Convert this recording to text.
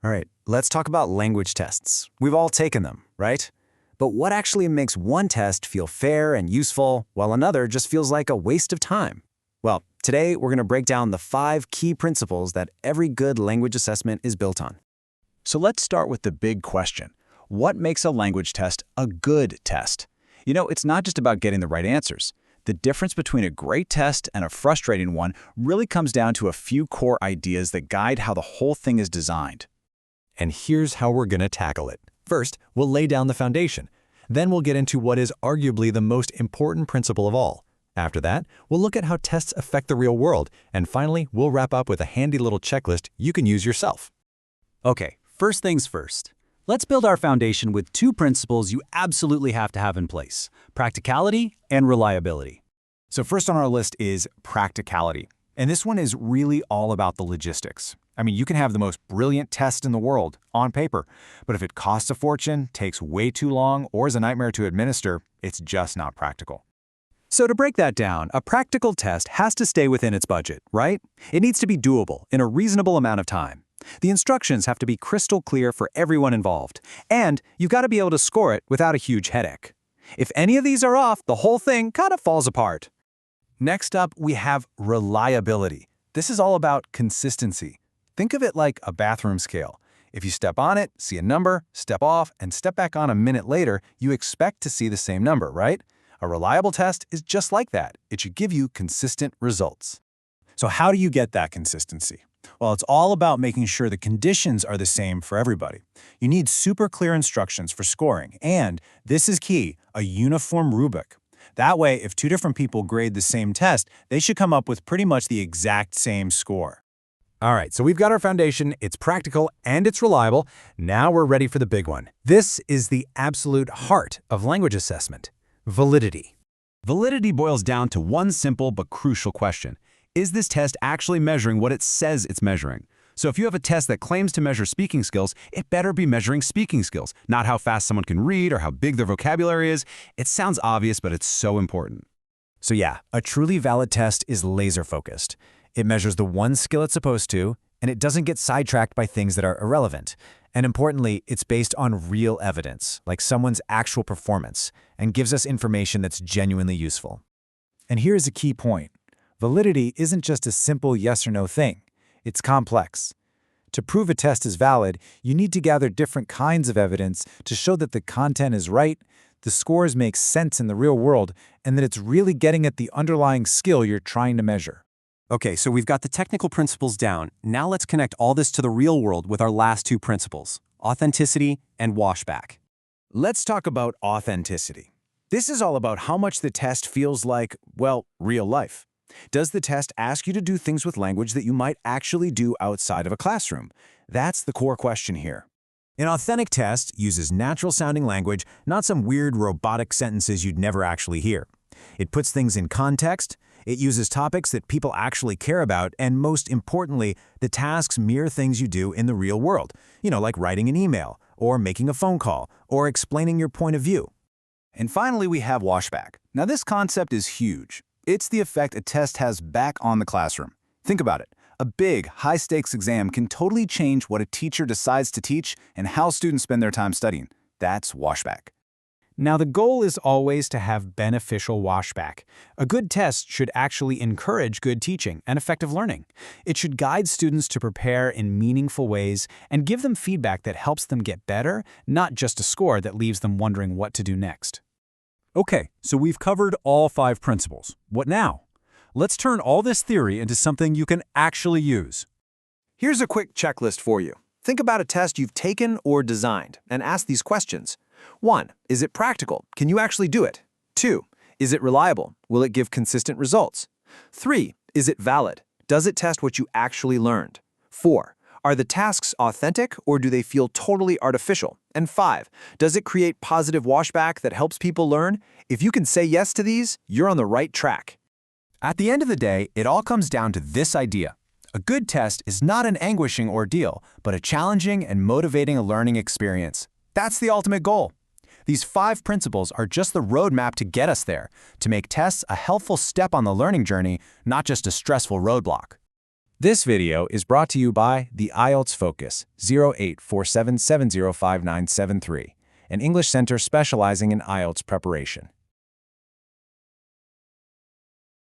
All right, let's talk about language tests. We've all taken them, right? But what actually makes one test feel fair and useful, while another just feels like a waste of time? Well, today we're going to break down the 5 key principles that every good language assessment is built on. So let's start with the big question. What makes a language test a good test? You know, it's not just about getting the right answers. The difference between a great test and a frustrating one really comes down to a few core ideas that guide how the whole thing is designed. And here's how we're going to tackle it. First, we'll lay down the foundation. Then we'll get into what is arguably the most important principle of all. After that, we'll look at how tests affect the real world. And finally, we'll wrap up with a handy little checklist you can use yourself. Okay, first things first. Let's build our foundation with 2 principles you absolutely have to have in place: practicality and reliability. So first on our list is practicality. And this one is really all about the logistics. I mean, you can have the most brilliant test in the world on paper, but if it costs a fortune, takes way too long, or is a nightmare to administer, it's just not practical. So to break that down, a practical test has to stay within its budget, right? It needs to be doable in a reasonable amount of time. The instructions have to be crystal clear for everyone involved, and you've got to be able to score it without a huge headache. If any of these are off, the whole thing kind of falls apart. Next up, we have reliability. This is all about consistency. Think of it like a bathroom scale. If you step on it, see a number, step off, and step back on a minute later, you expect to see the same number, right? A reliable test is just like that. It should give you consistent results. So how do you get that consistency? Well, it's all about making sure the conditions are the same for everybody. You need super clear instructions for scoring, and, this is key, a uniform rubric. That way, if 2 different people grade the same test, they should come up with pretty much the exact same score. All right, so we've got our foundation, it's practical and it's reliable. Now we're ready for the big one. This is the absolute heart of language assessment: validity. Validity boils down to one simple but crucial question. Is this test actually measuring what it says it's measuring? So if you have a test that claims to measure speaking skills, it better be measuring speaking skills, not how fast someone can read or how big their vocabulary is. It sounds obvious, but it's so important. So yeah, a truly valid test is laser-focused. It measures the one skill it's supposed to, and it doesn't get sidetracked by things that are irrelevant. And importantly, it's based on real evidence, like someone's actual performance, and gives us information that's genuinely useful. And here's a key point. Validity isn't just a simple yes or no thing. It's complex. To prove a test is valid, you need to gather different kinds of evidence to show that the content is right, the scores make sense in the real world, and that it's really getting at the underlying skill you're trying to measure. Okay, so we've got the technical principles down. Now let's connect all this to the real world with our last 2 principles: authenticity and washback. Let's talk about authenticity. This is all about how much the test feels like, well, real life. Does the test ask you to do things with language that you might actually do outside of a classroom? That's the core question here. An authentic test uses natural-sounding language, not some weird robotic sentences you'd never actually hear. It puts things in context, it uses topics that people actually care about, and most importantly, the tasks mirror things you do in the real world. You know, like writing an email, or making a phone call, or explaining your point of view. And finally, we have washback. Now this concept is huge. It's the effect a test has back on the classroom. Think about it. A big, high-stakes exam can totally change what a teacher decides to teach and how students spend their time studying. That's washback. Now, the goal is always to have beneficial washback. A good test should actually encourage good teaching and effective learning. It should guide students to prepare in meaningful ways and give them feedback that helps them get better, not just a score that leaves them wondering what to do next. Okay, so we've covered all 5 principles. What now? Let's turn all this theory into something you can actually use. Here's a quick checklist for you. Think about a test you've taken or designed and ask these questions. 1. Is it practical? Can you actually do it? 2. Is it reliable? Will it give consistent results? 3. Is it valid? Does it test what you actually learned? 4. Are the tasks authentic or do they feel totally artificial? And 5. Does it create positive washback that helps people learn? If you can say yes to these, you're on the right track. At the end of the day, it all comes down to this idea. A good test is not an anguishing ordeal, but a challenging and motivating learning experience. That's the ultimate goal. These 5 principles are just the roadmap to get us there, to make tests a helpful step on the learning journey, not just a stressful roadblock. This video is brought to you by the IELTS Focus 0847705973, an English center specializing in IELTS preparation.